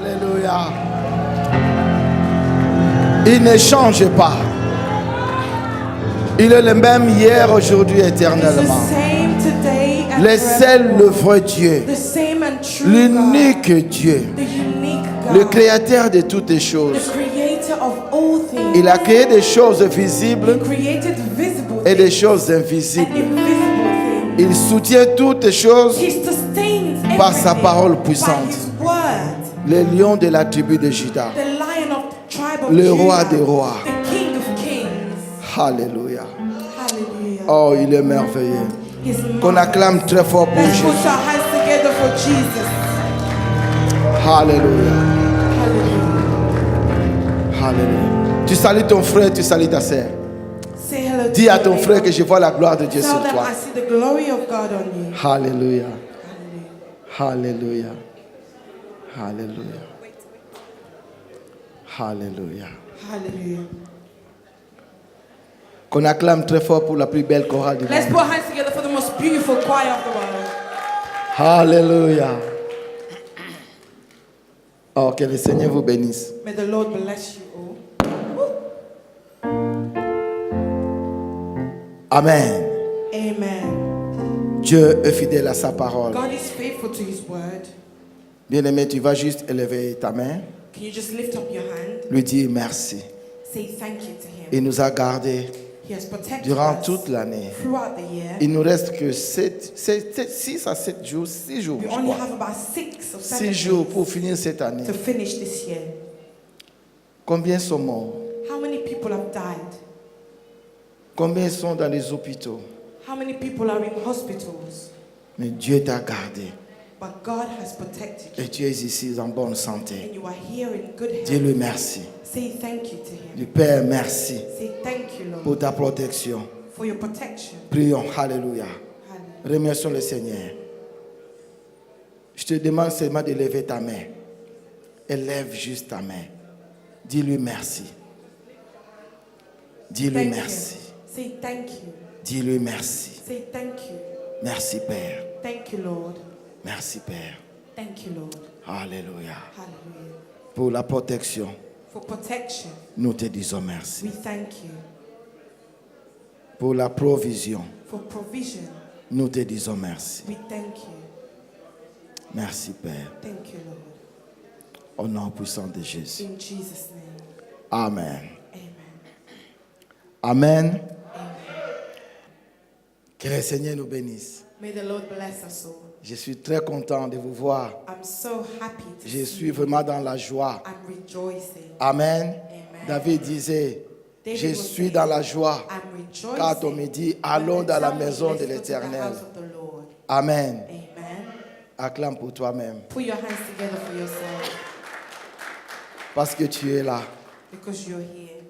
Alléluia. Il ne change pas. Il est le même hier, aujourd'hui, éternellement. Le seul, le vrai Dieu. L'unique Dieu. Le créateur de toutes les choses. Il a créé des choses visibles et des choses invisibles. Il soutient toutes les choses par sa parole puissante. Le lion de la tribu de Juda. Le roi des rois. Alléluia. Oh, il est merveilleux. Qu'on acclame très fort pour Jésus. Alléluia. Alléluia. Tu salues ton frère, tu salues ta sœur. Dis à ton frère que je vois la gloire de Dieu sur toi. Alléluia. Alléluia. Alléluia. Alléluia. Hallelujah. Qu'on acclame très fort pour la plus belle chorale du monde. Let's put our hands together for the most beautiful choir of the world. Alléluia. Oh, que le Seigneur vous bénisse. May the Lord bless you all. Amen. Amen. Dieu est fidèle à sa parole. God is faithful to His word. Bien-aimé, tu vas juste élever ta main. Can you just lift up your hand? Lui dire merci. Say thank you to Him. Il nous a gardés He has protected durant us toute l'année. throughout the year. Il nous reste que 6 à 7 jours, 6 jours, We je only crois. have about 6 or 7 6 jours days pour finir cette année. to finish this year. Combien sont morts? How many people have died? Combien sont dans les hôpitaux? How many people are in hospitals? Mais Dieu t'a gardé. But God has protected you. Et tu es ici en bonne santé. And you are here in good health. Dis-lui merci. Say thank you to Him. Du Père, merci Say thank you, Lord, pour ta protection. for your protection. Prions. Alléluia. Hallelujah. Remercions le Seigneur. Je te demande seulement de lever ta main. Élève juste ta main. Dis-lui merci. Dis-lui Thank merci. you. Say thank you. Dis-lui merci. Say thank you. Merci Père. Thank you, Lord. Merci Père. Thank you, Lord. Alléluia. Hallelujah. Pour la protection, For protection, nous te disons merci. we thank you. Pour la provision, For provision, nous te disons merci. we thank you. Merci Père. Thank you, Lord. Au nom puissant de Jésus. In Jesus' name, Amen. amen. Amen. Que le Seigneur nous bénisse. May the Lord bless us all. Je suis très content de vous voir. I'm so happy to Je see suis you. vraiment dans la joie. I'm rejoicing. Amen. Amen. David disait, David je was suis saying, dans la joie. I'm rejoicing. Quand on me dit, allons when dans they la tell me, maison let's de go to the l'Éternel. house of the Lord. Amen. Amen. Acclame pour toi-même. Put your hands together for yourself Parce que tu es là. because you're here.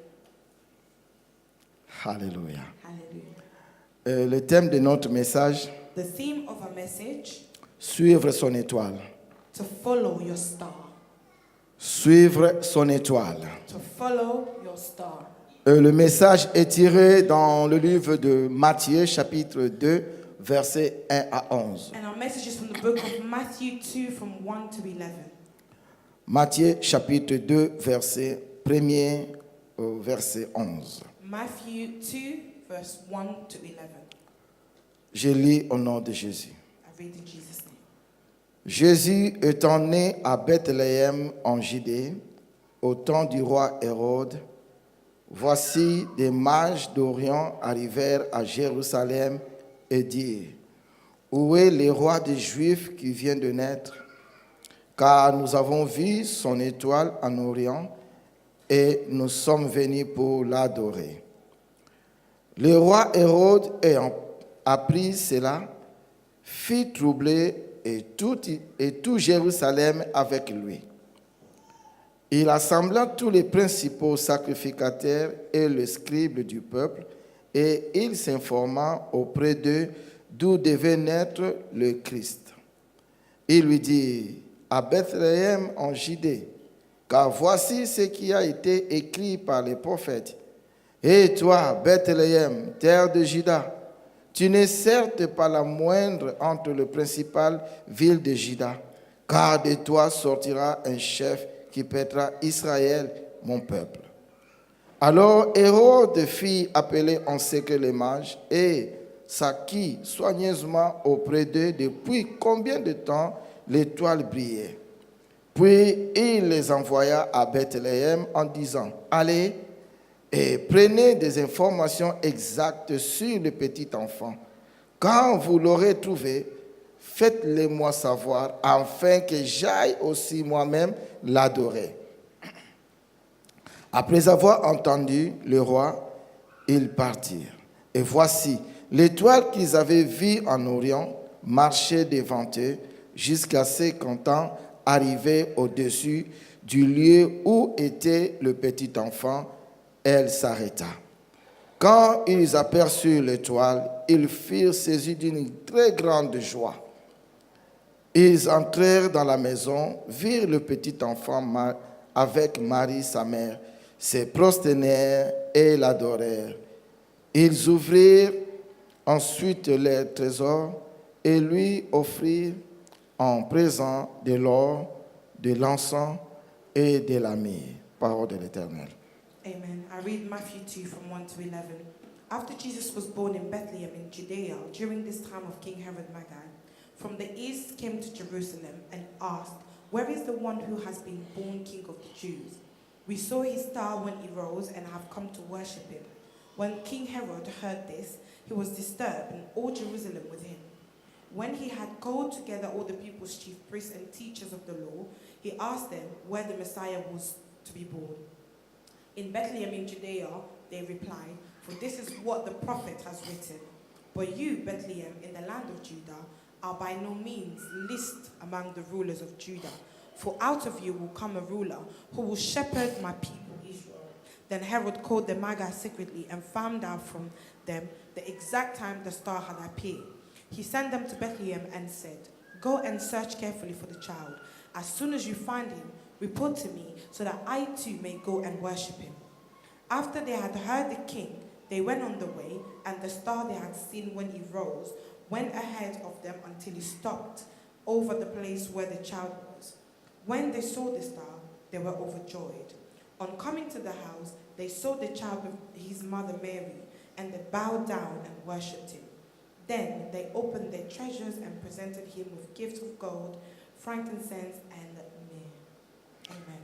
Alléluia. Hallelujah. Le thème de notre message, The theme of our message, suivre son étoile. to follow your star. Suivre son étoile. To follow your star. Le message est tiré dans le livre de Matthieu, chapitre 2, versets 1 à 11. And our message is from the book of Matthew 2 from 1 to 11. Matthieu, chapitre 2, verset 1er au verset 11. Matthew 2, verse 1 to 11. Je lis au nom de Jésus. I read in Jesus' name. Jésus étant né à Bethléem en Judée, au temps du roi Hérode, voici des mages d'Orient arrivèrent à Jérusalem et dirent, où est le roi des Juifs qui vient de naître? Car nous avons vu son étoile en Orient et nous sommes venus pour l'adorer. Le roi Hérode ayant appris cela, fit troubler et tout Jérusalem avec lui. Il assembla tous les principaux sacrificateurs et les scribes du peuple, et il s'informa auprès d'eux d'où devait naître le Christ. Il lui dit, à Bethléem en Judée, car voici ce qui a été écrit par les prophètes. Et toi, Bethléem, terre de Juda, tu n'es certes pas la moindre entre les principales villes de Juda, car de toi sortira un chef qui pètera Israël, mon peuple. Alors Hérode fit appeler en secret les mages et s'acquit soigneusement auprès d'eux depuis combien de temps l'étoile brillait. Puis il les envoya à Bethléem en disant, allez et prenez des informations exactes sur le petit enfant. Quand vous l'aurez trouvé, faites-le-moi savoir, afin que j'aille aussi moi-même l'adorer. Après avoir entendu le roi, ils partirent. Et voici, l'étoile qu'ils avaient vue en Orient marchait devant eux jusqu'à ce qu'un temps arrivé au-dessus du lieu où était le petit enfant, elle s'arrêta. Quand ils aperçurent l'étoile, ils furent saisis d'une très grande joie. Ils entrèrent dans la maison, virent le petit enfant avec Marie, sa mère, se prosternèrent et l'adorèrent. Ils ouvrirent ensuite leurs trésors et lui offrirent en présent de l'or, de l'encens et de la myrrhe. Parole de l'Éternel. Amen. I read Matthew 2 from 1 to 11. After Jesus was born in Bethlehem in Judea, during this time of King Herod Magi, from the east came to Jerusalem and asked, where is the one who has been born King of the Jews? We saw his star when he rose and have come to worship him. When King Herod heard this, he was disturbed, and all Jerusalem with him. When he had called together all the people's chief priests and teachers of the law, he asked them where the Messiah was to be born. In Bethlehem in Judea, they replied, for this is what the prophet has written. But you, Bethlehem, in the land of Judah, are by no means least among the rulers of Judah. For out of you will come a ruler who will shepherd my people Israel. Then Herod called the Magi secretly and found out from them the exact time the star had appeared. He sent them to Bethlehem and said, go and search carefully for the child. As soon as you find him, report to me, so that I too may go and worship him. After they had heard the king, they went on the way, and the star they had seen when he rose went ahead of them until he stopped over the place where the child was. When they saw the star, they were overjoyed. On coming to the house, they saw the child with his mother Mary, and they bowed down and worshipped him. Then they opened their treasures and presented him with gifts of gold, frankincense, and myrrh. Amen.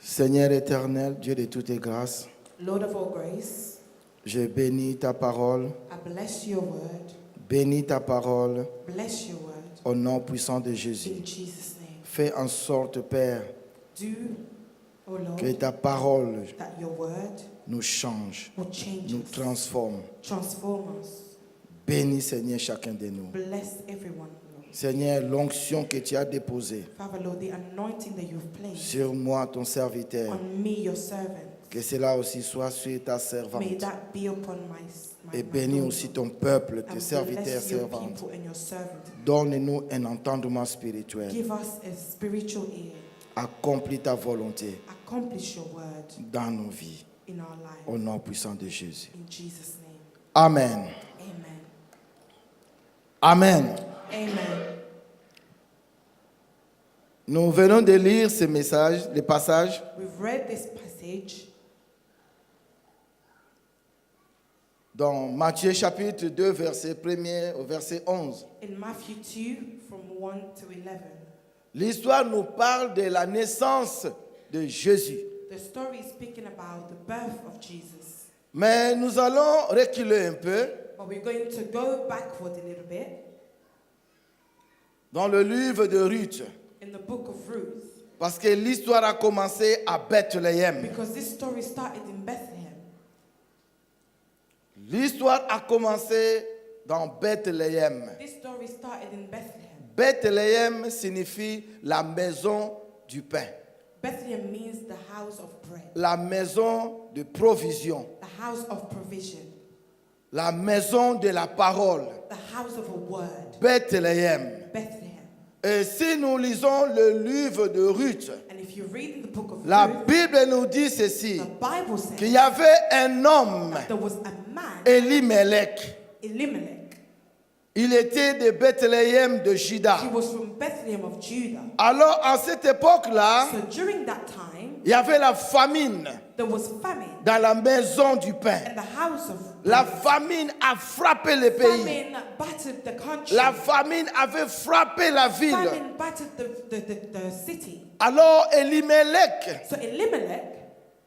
Seigneur éternel, Dieu de toutes les grâces, Lord of all grace, je bénis ta parole, I bless your word. bénis ta parole Bless your word. au nom puissant de Jésus. In Jesus' name. Fais en sorte, Père, Do, O Lord, que ta parole that your word nous change, will change nous us, transforme. transform us. Bénis, Seigneur, chacun de nous. Bless everyone, Lord. Seigneur, l'onction que tu as déposée Father, Lord, the anointing that you've placed sur moi, ton serviteur, on me, your servant, que cela aussi soit sur ta may servante. that be upon my Et bénis daughter. aussi ton peuple, tes And serviteurs, bless your servantes. people and your servant. Donne-nous un entendement spirituel. Give us a spiritual ear. Accomplis ta volonté Accomplish your word dans nos vies. in our life. Au nom puissant de Jésus. In Jesus' name. Amen. Amen. Amen. Amen. Nous venons de lire ce message, le passage We've read this passage dans Matthieu chapitre 2, verset 1er au verset 11. in Matthew 2 from 1 to 11. L'histoire nous parle de la naissance de Jésus. The story is speaking about the birth of Jesus. Mais nous allons reculer un peu But we're going to go backward a little bit dans le livre de Ruth. in the book of Ruth. Parce que l'histoire a commencé à Bethléem. Because this story started in Bethlehem. L'histoire a commencé dans Bethléem. This story started in Bethlehem. Bethléem signifie la maison du pain, Bethlehem means the house of bread, la maison de provision, the house of provision, la maison de la parole. the house of a word. Bethléem. Bethlehem. Et si nous lisons le livre de Ruth, And if you read in the book of la Ruth, Bible nous dit ceci, the Bible says qu'il y avait un homme, there was a man, Elimelech. Elimelech. Il était de Bethléem de Juda. He was from Bethlehem of Judah. Alors, à cette époque-là, So during that time, il y avait la famine there was famine dans la maison du pain. in the house of La bread. famine a frappé le pays. Famine battered the country. La famine avait frappé la ville. Famine battered the city. Alors, Elimelech So Elimelech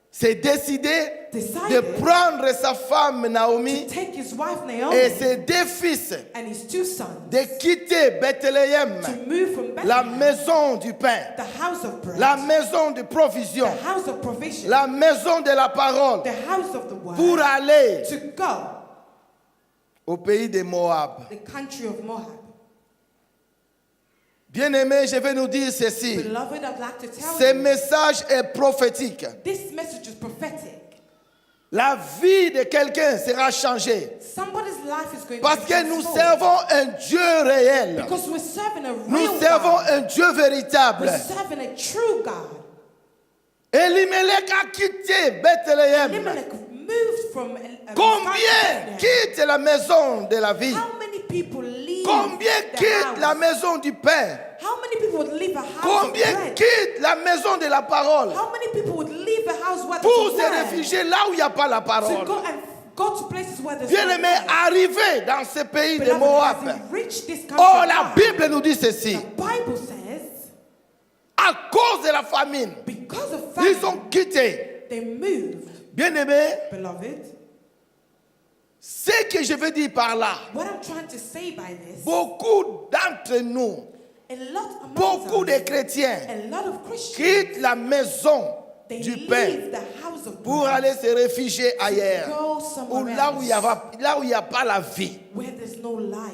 s'est décidé de decided prendre sa femme to Naomi take his wife et Naomi ses deux fils, and his two sons de quitter Bethléem, to move from la Bethlehem, maison du pain, the house of bread, la maison de provision, the house of provision, la maison de la parole, the house of the word, pour aller to go au pays de Moab. the country of Moab. Bien-aimés, je vais nous dire ceci. Beloved, I'd like to tell Ce you, message est prophétique. this message is prophetic. La vie de quelqu'un sera changée Somebody's life is going parce to be que nous transformed. servons un Dieu réel. Because we're serving a real Nous servons God. un Dieu véritable. We're serving a true God. Elimelech a quitté Bethléem. Elimelech moved from Combien Bethlehem. quittent la maison de la vie? How many people leave Combien the quittent house? la maison du pain? How many people would leave a house Combien of bread? quittent la maison de la parole How many people would leave a house where pour there's se a word réfugier là où il n'y a pas la to parole? go to places where there's Bien no aimé, word? arrivé dans ce pays de Beloved, Moab. as he reached this country Oh, of la Moab, Bible nous dit ceci. the Bible says, À cause de la famine, because of ils famine, ont quitté. they moved. Bien aimé, Beloved, ce que je veux dire par là, what I'm trying to say by this, beaucoup d'entre nous, a lot among beaucoup us, de chrétiens a lot of Christians, quittent la maison they du leave pain the house of pour bread aller se réfugier ailleurs, go ou somewhere là où il n'y else a pas la vie. where there's no life.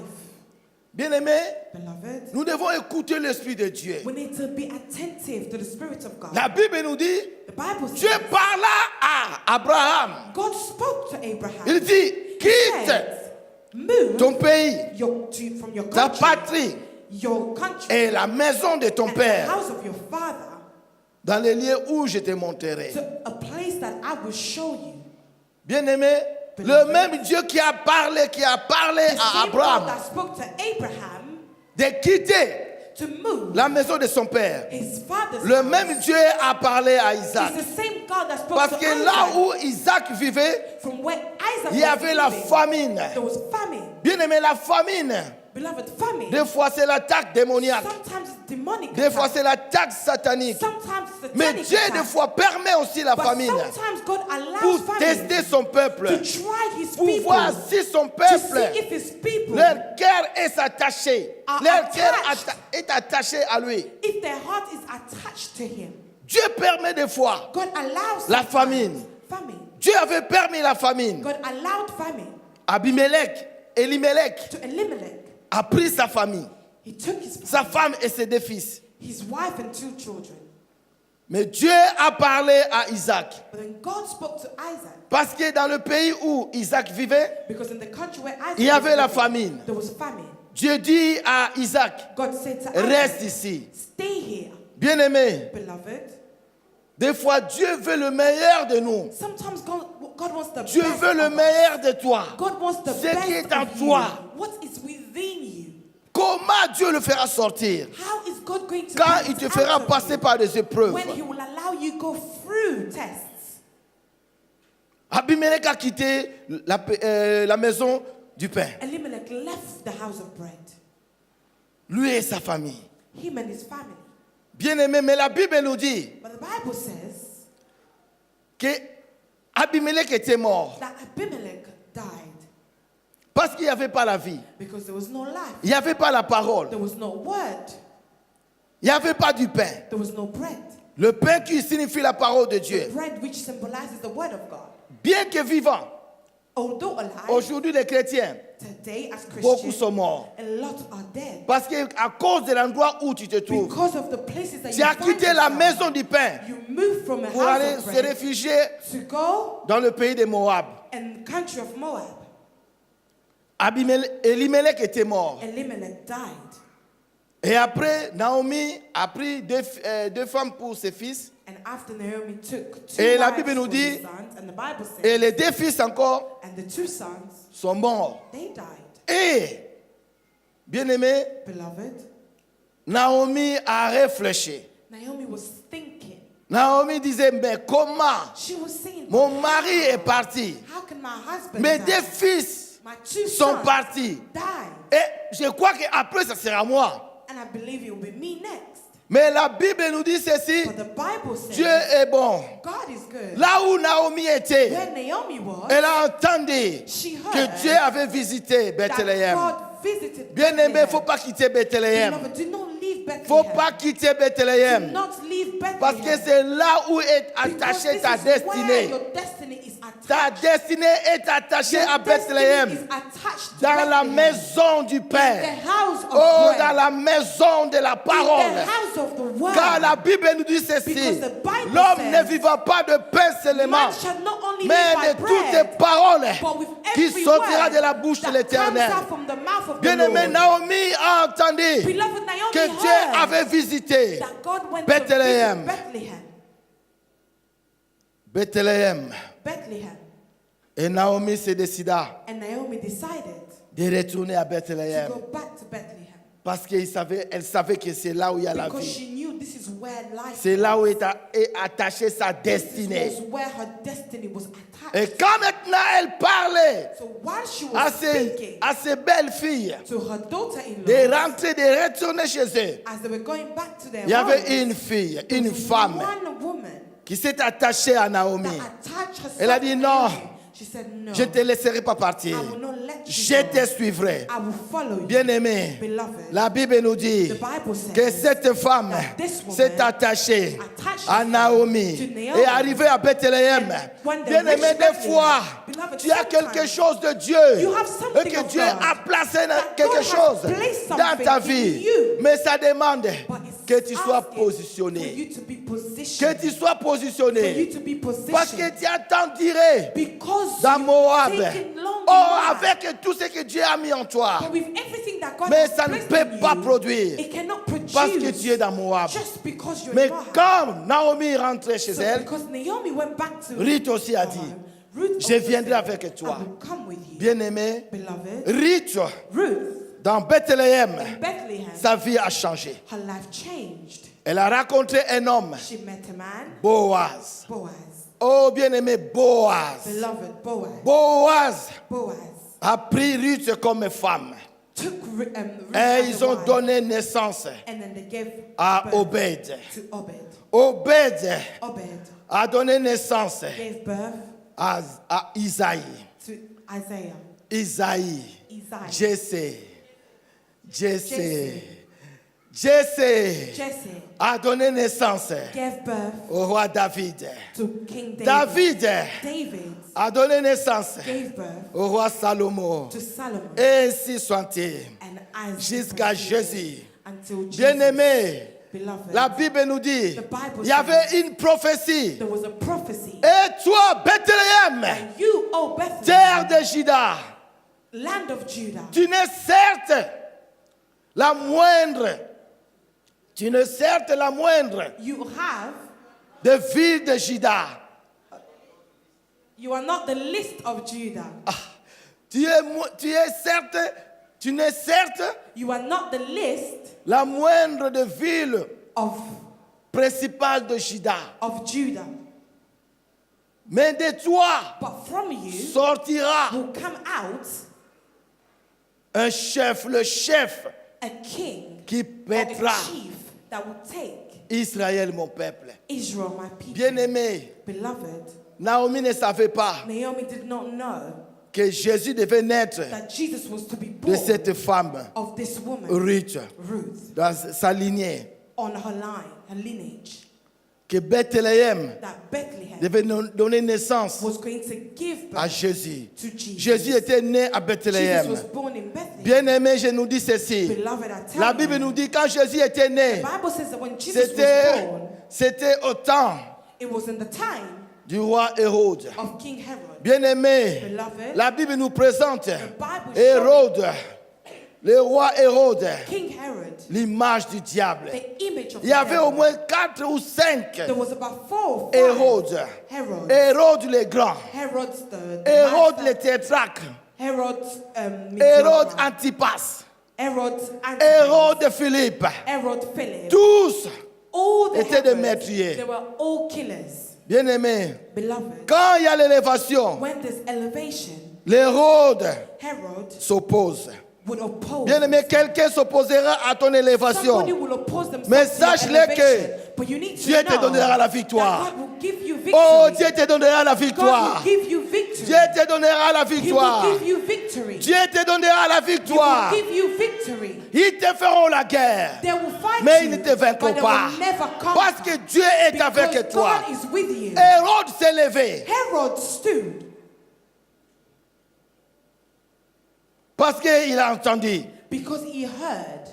Bien aimé, Beloved, nous devons écouter l'Esprit de Dieu. we need to be attentive to the Spirit of God. La Bible nous dit, The Bible Dieu says parla à Abraham. God spoke to Abraham. Il dit, He quitte said, move ton pays, from your ta country, patrie your country, et la maison de ton and the père house of your father dans les lieux où je te montrerai. to a place that I will show you. Bien-aimé, le même Dieu qui a parlé The à same God Abraham that spoke to Abraham de quitter to move la maison de son père, his father's le house même Dieu a parlé à Isaac. is the same God that spoke Parce to que là Isaac. où Isaac vivait, From where Isaac il y was avait la living, famine. there was famine. Bien-aimé, la famine, Beloved, famine. des fois c'est l'attaque démoniaque, Sometimes it's demonic. des fois attack. c'est l'attaque satanique. Sometimes it's Mais satanic Dieu attack. des fois permet aussi la But famine sometimes God allows pour famine tester son peuple, to try his pour people, voir si son to peuple, see if his people, leur cœur est attaché, are leur cœur attached. est attaché à lui. if their heart is attached to him. Dieu permet des fois God allows la sometimes famine. famine. Dieu avait permis la famine. God allowed famine Elimelech to Elimelech. a pris sa famille, He took his sa family, femme et ses deux fils. his wife and two children. Mais Dieu a parlé à Isaac. But then God spoke to Isaac, Parce que dans le pays où Isaac vivait, because in the country where Isaac il y avait was la living, famine. there was famine. Dieu dit à Isaac, God said to reste Isaac, ici. stay here, Bien-aimé, beloved. des fois Dieu veut le meilleur de nous. Sometimes God wants the Dieu best veut le of us. meilleur de toi. God wants the Ce best qui est en of you. toi. What is within you? Comment Dieu le fera sortir How is God going to quand bring il te it fera out of passer you? par des épreuves? When He will allow you go through tests. Abimelech a quitté la maison du pain. Elimelech left the house of bread. Lui et sa famille. Him and his family. Bien-aimé, mais la Bible nous dit But the Bible says que Abimelech était mort that Abimelech died parce qu'il n'y avait pas la vie. because there was no life. Il n'y avait pas la parole. There was no word. Il n'y avait pas du pain. There was no bread. Le pain qui signifie la parole de The Dieu. bread which symbolizes the word of God. Bien que vivant, Although alive, aujourd'hui les chrétiens, today as beaucoup Christians, sont morts. a lot are dead. Parce qu'à cause de l'endroit où tu te trouves, Because of the places that tu you as find quitté la yourself, maison du pain you move from a pour house aller of se bread réfugier to go dans le pays de Moab. and country of Moab. Elimelech était mort. Elimelech died. Et après, Naomi a pris deux femmes pour ses fils. And after Naomi took two Et la wives Bible nous for his dit, sons, and the Bible says, et les deux fils encore and the two sons, sont morts. they died. Et, bien-aimé, Beloved, Naomi a réfléchi. Naomi was thinking. Naomi disait, mais comment She was saying, mon mari est parti, how can my husband mes die? deux fils My two sont sons partis. died. Et je crois qu'après, ça sera moi. And I believe it will be me next. Mais la Bible nous dit ceci, But the Bible says Dieu est bon. God is good. Là où Naomi était, Where Naomi was, elle a entendu she que heard Dieu avait visité that Bethléem. God visited Bien-aimé, il ne Bethlehem. faut pas quitter Bethléem. Beloved, do not leave Il ne Bethlehem. faut pas quitter Do Bethléem. not leave Bethlehem. Parce que c'est là où est Because attachée this ta is where destinée. your destiny is Ta attached. destinée est attachée Your à destiny Bethléem. is attached to Dans la Bethlehem. maison du The Père. house of Oh, bread. dans la maison de la In parole. the house of the word. Car la Bible nous dit ceci. Because the Bible L'homme says, ne vivra pas de pain seulement, Man shall not only mais live de by toutes les bread, paroles but with qui every sortira word de la bouche de that l'Éternel. comes out from the mouth of the Bien-aimé, Lord. Naomi a entendu Beloved, Naomi que Dieu heard avait visité that God went Bethlehem. to visit Bethlehem. Bethléem. Bethlehem. Et Naomi se décida And Naomi decided de retourner à to Bethléem. go back to Bethlehem. Parce qu'elle savait que c'est là où il y a la Because vie. she knew this is where life C'est là où was. est attachée sa This destinée. was where her destiny was attached. Et quand maintenant elle parlait So while she à was ses, speaking à ses belles filles to her daughter-in-law, de rentrer, de retourner chez eux, as they were going back to their il y avait homes, une fille, there une was femme one woman qui s'est attachée à Naomi. that attached herself Elle a dit to non, Naomi. She said, no, je ne te laisserai pas partir. I will not let you Je go. te suivrai. I will follow you. Bien-aimé, Beloved, la Bible nous dit the Bible says que cette femme that this woman s'est attachée attached à Naomi to Naomi. et est arrivée à Bethléem. And when they Bien-aimé, reached des Bethlehem, fois, beloved, tu as sometimes quelque chose de Dieu you have something et que of Dieu God, a placé that quelque God has chose placed dans something ta in vie. you. Mais ça demande But it's que tu sois asking for positionné. you to be Que positioned. tu sois For you positionné. to be Parce que positioned. tu as tant tiré Because dans you've Moab. taken long Oh, enough. avec tout ce que Dieu a mis en toi. But with everything that God Mais has ça ne placed peut in pas you, produire. it cannot produce Parce que tu es dans Moab. just because you're Mais in Moab. quand Naomi rentrait chez So elle, because Naomi went back to Ruth aussi a Moab, dit, Ruth je also viendrai said, avec toi. I will come with you. Bien-aimé, Beloved, Ruth, Ruth dans Bethléem, in Bethlehem, sa vie a changé. her life changed. Elle a rencontré un homme, She met a man, Boaz. Boaz. Oh, bien-aimé, Boaz. Beloved Boaz. Boaz Boaz a pris Ruth comme femme. took Ruth Et as ils a ont wife, donné naissance and then they gave à birth Obed. to Obed. Obed Obed a donné naissance gave birth à Isaïe. to Isaiah. Isaïe. Isaiah. Jesse. Jesse Jesse a donné naissance gave birth au roi David. to King David. David David a donné naissance gave birth au roi Salomon. to Solomon. Et ainsi soit-il. And as Jusqu'à Jésus. until Jesus. Bien-aimé, Beloved, la Bible nous dit, The Bible il y avait une prophétie. there was a prophecy. Et toi, Bethléem, And you, O terre Bethlehem, de Juda, land of Judah, tu n'es certes la moindre, tu n'es certes la moindre you have, des villes de Juda. you are not the least of Judah. Tu es certes, tu n'es certes You are not the least la moindre des villes of principales de Juda. Judah. Mais de toi But from you sortira will come out un chef, le chef a king qui or pètera a chief that will take Israël, mon peuple. Israel, my people. Bien-aimé, Beloved, Naomi ne savait pas Naomi did not know que Jésus devait naître that Jesus was to be de born cette femme, of this woman, Ruth, Ruth, dans sa lignée. on her line, her lineage, Que Bethléem that Bethlehem devait donner naissance was going to give à birth Jésus. to Jesus. Jésus était né à Jesus Bethléem. was born in Bethlehem. Bien-aimé, je nous dis ceci. Beloved, I tell La Bible you, nous dit quand Jésus était né, the Bible says that when Jesus was born, c'était au temps it was in the time du roi Hérode. of King Herod. Bien-aimé, Beloved, la Bible nous présente Bible Hérode, le roi Hérode, King Herod, l'image du diable. the image of Il y avait au Herod. moins 4 ou 5 There was about 4 or 5 Hérode. Herod. Hérode le grand, Herod's the Hérode master, le tétrarque, Herod's Hérode mediocre, Antipas, Hérode Philippe, Herod Philip, tous all the étaient des Herods, meurtriers. they were all killers. Bien-aimés, Beloved, quand il y a l'élévation, when there's elevation, l'Hérode Herod s'oppose. would oppose. Bien-aimé, quelqu'un s'opposera à ton élévation. Somebody will oppose themselves Mais to your sache-le elevation. que But you need to Dieu te know donnera la that victoire. God will give you victory. Oh, Dieu te donnera la God victoire. will give you victory. Dieu te donnera la He will victoire. give you victory. Dieu te donnera la He will victoire. give you victory. Ils te feront la guerre. They will fight Mais you, ils ne te vaincront but they pas. will never conquer. Parce que Dieu est avec Because toi. God is with you. Hérode s'est levé. Herod stood Parce qu'il a entendu. because he heard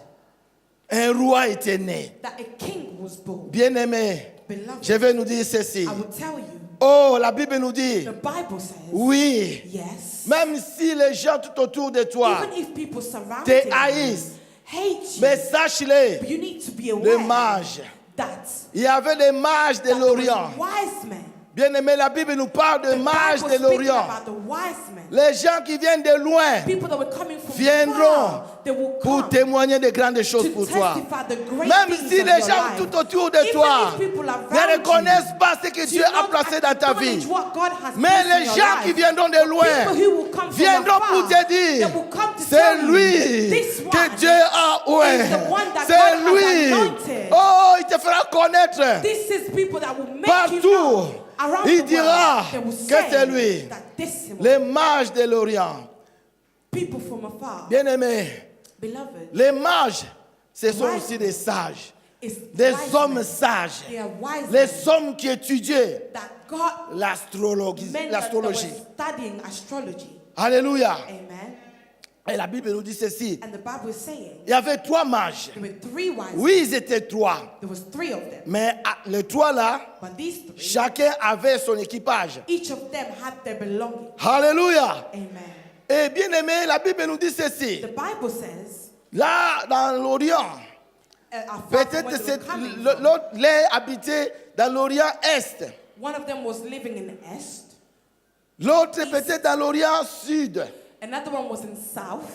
Un roi était né. that a king was born. Bien-aimé, Beloved, je vais nous dire ceci. I will tell you, Oh, la Bible nous dit, the Bible says, oui, yes, même si les gens tout autour de toi even if people surround te you haïssent, hate you, mais sache-le, you need to be les aware mages, that, il y avait les mages de that there l'Orient. was wise men. Bien-aimé, la Bible nous parle de The mages Bible de speaks l'Orient. about the wise men. Les gens qui viennent de loin People that were coming from viendront far, they will pour come témoigner de grandes choses to pour toi. testify the great Même things si of les your gens life. tout autour de Even toi if people around ne reconnaissent you pas ce que do Dieu a not placé dans ta acknowledge vie, what God has mais placed in les your gens life, qui viendront de loin people who will come from viendront pour afar, te dire, they will come to c'est tell you, lui this que one Dieu a oué. is the one that C'est God has lui. anointed. Oh, il te fera connaître. This is people that will make you Partout, know around il the dira world. They will que say c'est lui. that this is Les mages de l'Orient. people from afar. Bien-aimés, Beloved, les mages, ce sont Wise aussi des sages, is des wise hommes men. sages, They are wise les men hommes qui étudient that God l'astrologie. men that were l'astrologie. studying astrology. Alléluia. Amen. Et la Bible nous dit ceci. And the Bible is saying Il y avait 3 mages. there were 3 wise men. Oui, ils étaient 3. There was 3 of them. Mais les 3 là, But these 3, chacun avait son équipage. each of them had their belongings. Alléluia. Amen. Et bien aimé, la Bible nous dit ceci. The Bible says, Là, dans l'Orient, afar from peut-être where they c'est were coming from, l'autre les habitait dans l'Orient Est. one of them was living in the east, L'autre peut-être dans l'Orient Sud. another one was in south,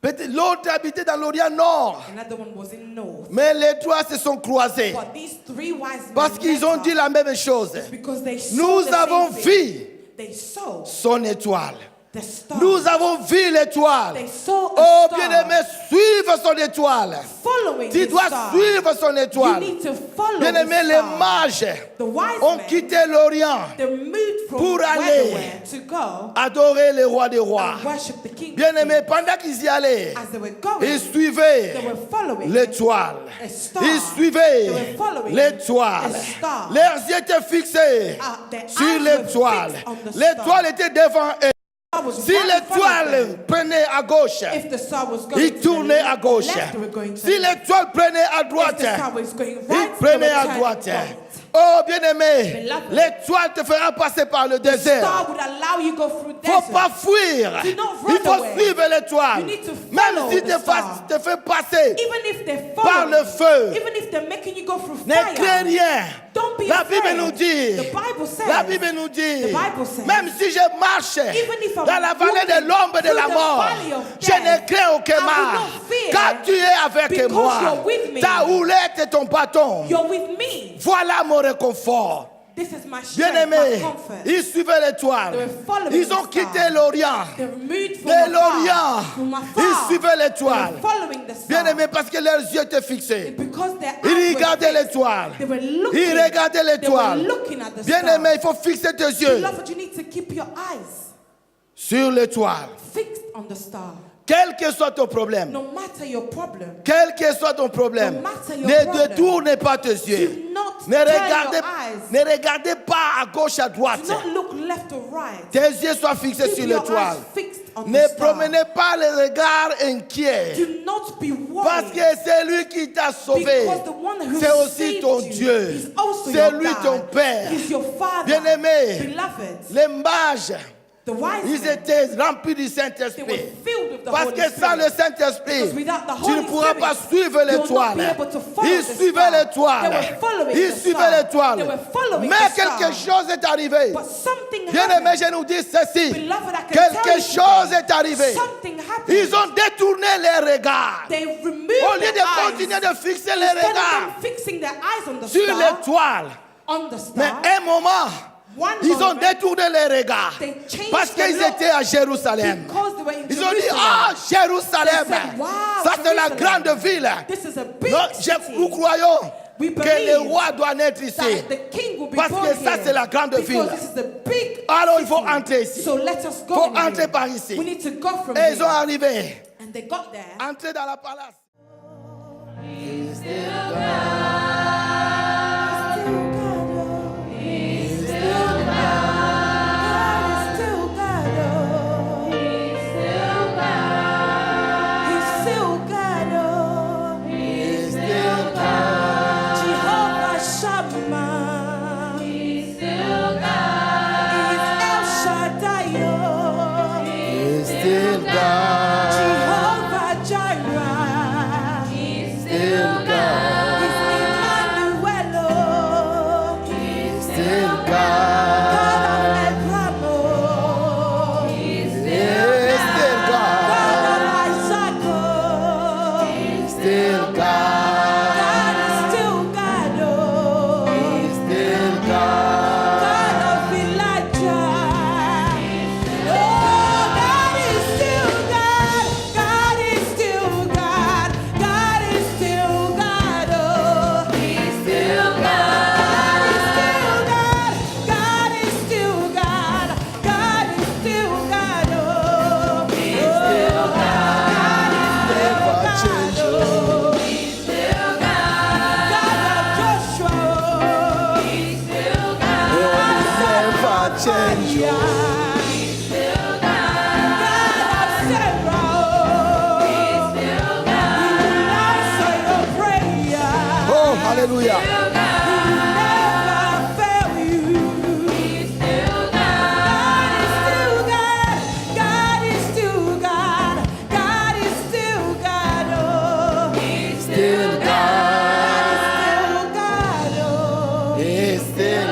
Peut-être l'autre habitait dans l'Orient Nord. another one was in north. Mais les 3 se sont croisés. But these 3 wise men Parce qu'ils met ont up dit la même chose. because they saw Nous the avons same thing. vu They saw son étoile. the star. Nous avons vu l'étoile. They saw a Oh, star. bien-aimé, suive son étoile. Following Tu the dois star. suivre son You étoile. need to follow Bien-aimé, the les star. mages The wise ont men, quitté l'Orient they moved from pour where aller they were to go adorer le roi des rois. and worship the King. Bien-aimé, pendant qu'ils y allaient, As they were going, ils suivaient they were following l'étoile. a star. Ils suivaient They were following l'étoile. a star. Leurs yeux étaient fixés Their sur eyes were l'étoile. fixed on the L'étoile star. était devant eux. Star was Si right in front of l'étoile them. prenait à gauche, If the star was going il to the tournait à left, gauche. they were going to Si the left. l'étoile prenait à If droite, the star was going il right, they prenait were à turning droite. right. Oh, bien-aimé, Beloved, l'étoile te fera passer par le The désert. star would allow you go through Il ne faut desert. pas fuir. Do not Il run faut away. suivre l'étoile. You need to Même follow si the te star. te fait passer Even if they're par following, le feu, even if they're making you go through ne fire, crains rien. don't be La afraid. Bible nous dit, The Bible says, la Bible nous dit, The Bible says, même si je marche even if I'm dans la vallée de walking l'ombre de through la the mort, valley of je ne death, crains aucun I will mal. not fear, Car tu es avec because moi. you're with me. Ta houlette et ton bâton. you're with me. Voilà mon réconfort. This is my strength, Bien-aimés, my comfort. ils suivaient l'étoile. They were following Ils ont the quitté star. l'Orient. They were moved from De l'Orient, afar, from afar. ils suivaient They l'étoile. were following the star. Bien-aimés, parce que leurs yeux étaient fixés. Because their Ils eyes were regardaient fixed. l'étoile. They were looking. Ils regardaient They were l'étoile. looking at the Bien-aimé, star. il faut fixer tes yeux Beloved, you need to keep your eyes sur l'étoile. fixed on the star. Quel que soit ton problème, No matter your problem, quel que soit ton problème, No matter your ne problem, détournez pas tes yeux. do not Ne turn regardez, your eyes. ne regardez pas à gauche, à droite. Do not look left or right. Tes yeux soient fixés Keep sur your l'étoile. eyes fixed on Ne the star. promenez pas les regards inquiets. Do not be Parce worried. que c'est lui qui t'a sauvé. Because the one who C'est aussi saved ton you Dieu. is also C'est your lui God. ton Père. He's your Father. Bien-aimé, Beloved, les mages The wise Ils men, étaient remplis du they were Saint-Esprit. filled with the Parce Holy que sans le Spirit. Saint-Esprit, Because without the tu ne Holy pourras Spirit, pas suivre you will not l'étoile. be able to follow Ils the suivaient star. l'étoile. They were following Ils the suivaient star. l'étoile. They were following Mais the quelque star. chose est arrivé. But something Bien-aimé, happened. je nous dis ceci. Beloved, I can Quelque tell you chose today, est arrivé. something happened. Ils ont détourné les regards. They removed Au lieu their de eyes. continuer de fixer les Instead of regards them fixing their eyes on the sur star, l'étoile. on the Mais star, un moment, one ils ont moment, détourné les regards. they changed Parce the qu'ils look étaient à Jérusalem. because they were in Ils ont dit, Jerusalem. ah, Jérusalem, They said, wow, ça c'est la Jerusalem. grande ville. This is a big Non, city. nous croyons We que believe le roi doit naître ici. that the king will be Parce born que ça, here. c'est la grande Because ville. this is the big Alors il faut city. entrer ici. So let us go Faut in entrer here. par ici. We need to go from Et here. ils sont arrivés. And they got there. Entrer dans la palace. Jehovah Shammah, He's El Shaddai, He's still God. Jehovah Jireh, Still God. He's Emmanuel, Still God God. of Abraham, He's still God God. of Isaac, Still God. God is still God, Still God. God of Elijah. Oh, God is still God. God is still God. God is still God. Oh, He's still God. God is still God. God is still God. God is still God. Oh, He's still God. Never change. Oh, He's still God. God of Joshua. He's still God. Never change. He's still God. God of Sarah. He's still God. He will answer your prayer. Oh, hallelujah. He will never fail you. He's still God. God is still God. God is still God. God is still God. Oh, He's Still God. God. Oh, He's still